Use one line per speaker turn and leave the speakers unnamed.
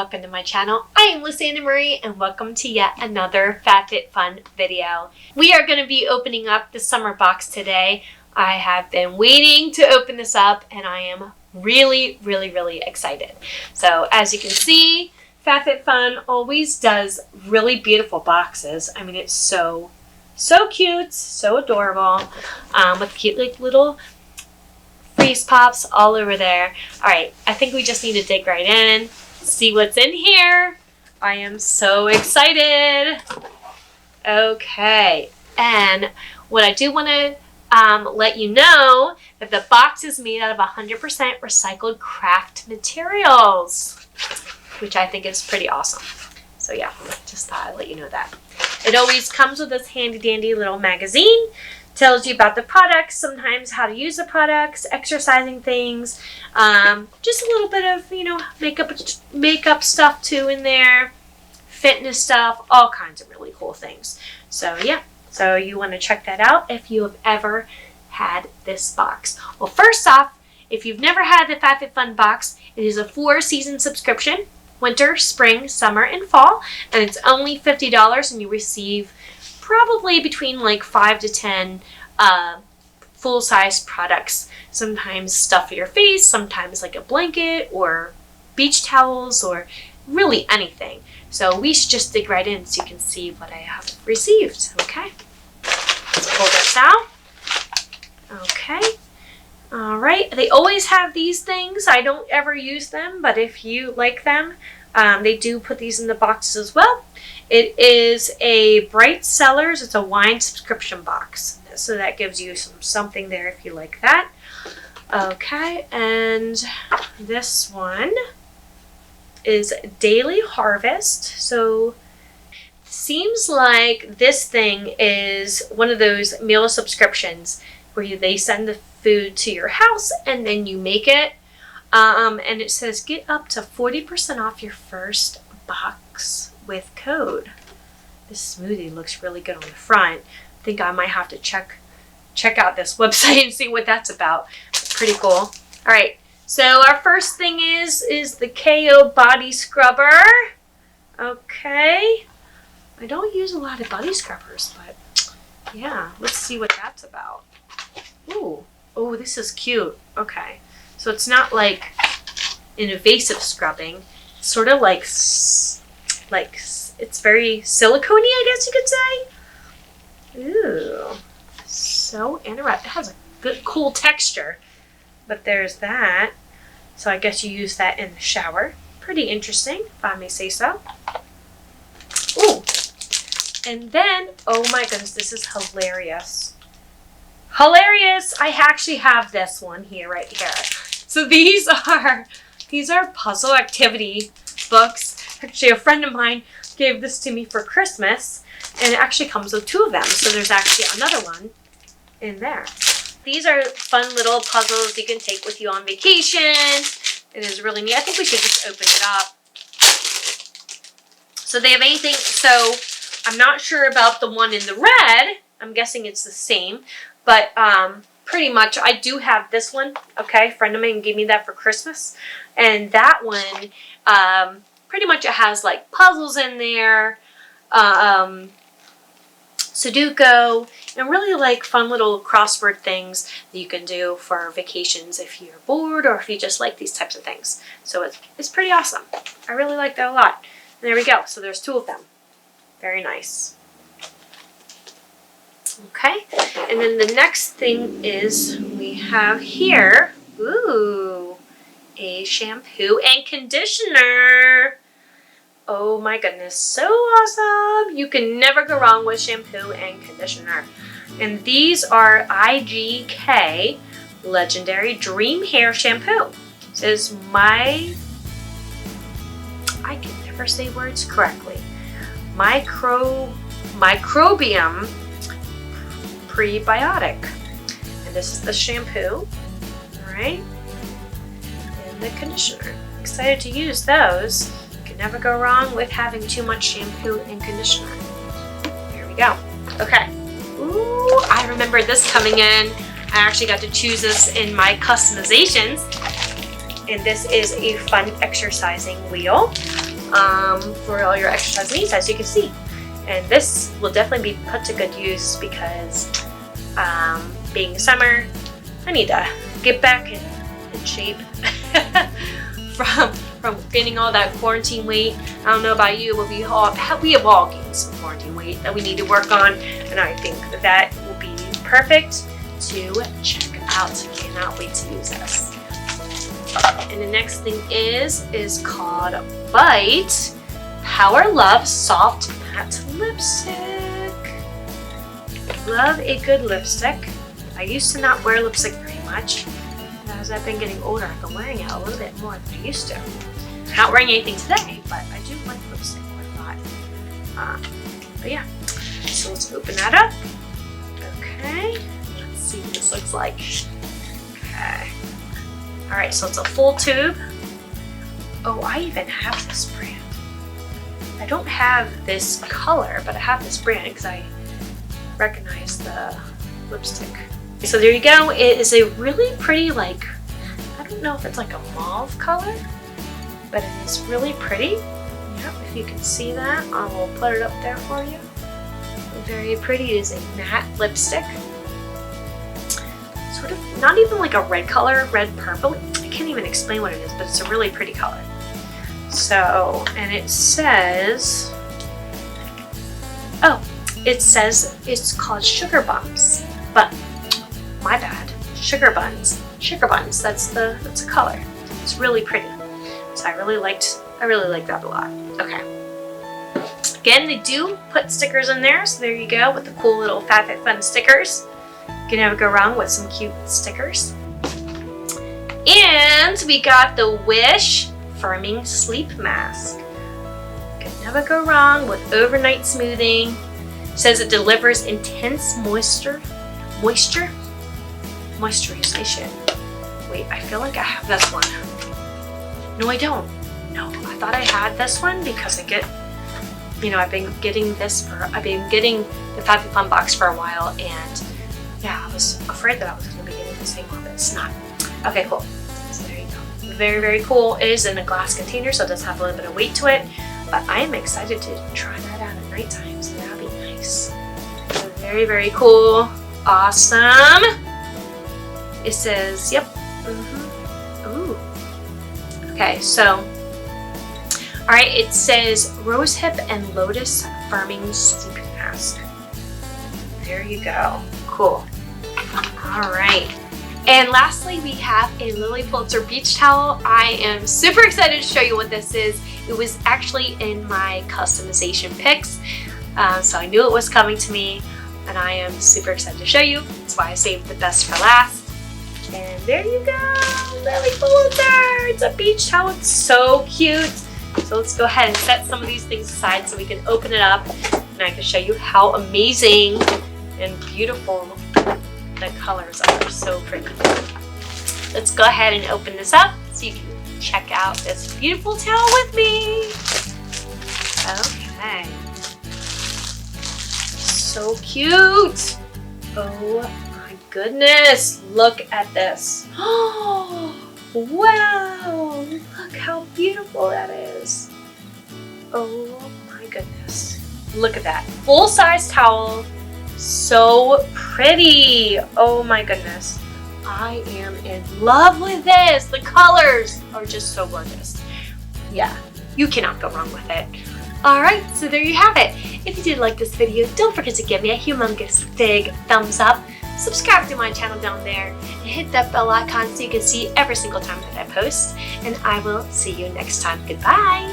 welcome to my channel. I am Lucinda Marie and welcome to yet another FabFitFun video. We are going to be opening up the summer box today. I have been waiting to open this up and I am really excited. So as you can see, FabFitFun always does really beautiful boxes. I mean, it's so cute, so adorable, with cute little freeze pops all over there. All right, I think we just need to dig right in, see what's in here. I am so excited. Okay, and what I do want to let you know that the box is made out of 100% recycled craft materials, which I think is pretty awesome. So yeah, just thought I'd let you know that. It always comes with this handy dandy little magazine. Tells you about the products, sometimes how to use the products, exercising things, just a little bit of, you know, makeup stuff too in there, fitness stuff, all kinds of really cool things. So yeah, so you want to check that out if you have ever had this box. Well, first off, if you've never had the FabFitFun box, it is a 4-season subscription, winter, spring, summer, and fall, and it's only $50 and you receive probably between like 5 to 10 full-size products. Sometimes stuff for your face, sometimes like a blanket or beach towels or really anything. So we should just dig right in so you can see what I have received. Okay, let's pull this out. Okay, all right, they always have these things. I don't ever use them, but if you like them, they do put these in the boxes as well. It is a Bright Cellars. It's a wine subscription box. So that gives you something there if you like that. Okay, and this one is Daily Harvest. So seems like this thing is one of those meal subscriptions where they send the food to your house and then you make it. And it says get up to 40% off your first box with code. This smoothie looks really good on the front. I think I might have to check out this website and see what that's about. It's pretty cool. All right, so our first thing is the KO body scrubber. Okay, I don't use a lot of body scrubbers, but yeah, let's see what that's about. Ooh, oh, this is cute. Okay, so it's not like an invasive scrubbing. It's sort of like it's very silicone-y, I guess you could say. Ooh, so interesting. It has a good, cool texture. But there's that. So I guess you use that in the shower. Pretty interesting, if I may say so. Ooh, and then, oh my goodness, this is hilarious. Hilarious! I actually have this one here, right here. So these are puzzle activity books. Actually, a friend of mine gave this to me for Christmas, and it actually comes with 2 of them. So there's actually another one in there. These are fun little puzzles you can take with you on vacation. It is really neat. I think we should just open it up. So they have anything. So I'm not sure about the one in the red. I'm guessing it's the same, but pretty much I do have this one. Okay, a friend of mine gave me that for Christmas, and that one. Pretty much it has like puzzles in there, Sudoku, and really like fun little crossword things that you can do for vacations if you're bored or if you just like these types of things. So it's pretty awesome. I really like that a lot. And there we go. So there's 2 of them. Very nice. Okay, and then the next thing is we have here, ooh, a shampoo and conditioner. Oh my goodness, so awesome. You can never go wrong with shampoo and conditioner. And these are IGK Legendary Dream Hair Shampoo. It says I can never say words correctly. Microbiome Prebiotic. And this is the shampoo, all right? The conditioner. Excited to use those. You can never go wrong with having too much shampoo and conditioner. Here we go. Okay. Ooh, I remember this coming in. I actually got to choose this in my customizations. And this is a fun exercising wheel. for all your exercise needs, as you can see. And this will definitely be put to good use because being summer, I need to get back in shape from gaining all that quarantine weight. I don't know about you, but we have all gained some quarantine weight that we need to work on, and I think that will be perfect to check out. Cannot wait to use this. And the next thing is called Bite Power Love Soft Matte Lipstick. Love a good lipstick. I used to not wear lipstick very much. As I've been getting older, I've been wearing it a little bit more than I used to. Not wearing anything today, but I do like lipstick quite a lot. But yeah, so let's open that up. Okay, let's see what this looks like. Okay. All right, so it's a full tube. Oh, I even have this brand. I don't have this color, but I have this brand because I recognize the lipstick. So there you go. It is a really pretty, like, I don't know if it's like a mauve color, but it is really pretty. Yep, if you can see that, I will put it up there for you. Very pretty. It is a matte lipstick. Sort of, not even like a red color, red purple. I can't even explain what it is, but it's a really pretty color. So, and it says, oh, it says it's called Sugar Bumps, but my bad, Sugar Buns. Sugar Buns, that's a color. It's really pretty. So I really liked that a lot. Okay. Again, they do put stickers in there, so there you go with the cool little FabFitFun stickers. You can never go wrong with some cute stickers. And we got the Wish Firming Sleep Mask. Can never go wrong with overnight smoothing. It says it delivers intense moisturization. Wait, I feel like I have this one. No, I don't. No, I thought I had this one because I get, you know, I've been getting the FabFitFun box for a while, and yeah, I was afraid that I was going to be getting the same one, but it's not. Okay, cool. So there you go. Very, very cool. It is in a glass container, so it does have a little bit of weight to it, but I am excited to try that out at nighttime, so that'll be nice. So very, very cool. Awesome. It says, yep. Ooh. Okay, so, all right, it says Rosehip and Lotus Firming Sleep Mask. There you go. Cool. All right. And lastly, we have a Lily Pulitzer beach towel. I am super excited to show you what this is. It was actually in my customization picks, so I knew it was coming to me, and I am super excited to show you. That's why I saved the best for last. And there you go, Lily Pulitzer. It's a beach towel. It's so cute. So let's go ahead and set some of these things aside so we can open it up, and I can show you how amazing and beautiful the colors are. So pretty. Let's go ahead and open this up so you can check out this beautiful towel with me. Okay. So cute. Oh my goodness. Look at this. Oh, wow. Look how beautiful that is. Oh my goodness. Look at that. Full-size towel. So pretty. Oh my goodness. I am in love with this. The colors are just so gorgeous. Yeah, you cannot go wrong with it. Alright, so there you have it. If you did like this video, don't forget to give me a humongous big thumbs up. Subscribe to my channel down there and hit that bell icon so you can see every single time that I post. And I will see you next time. Goodbye.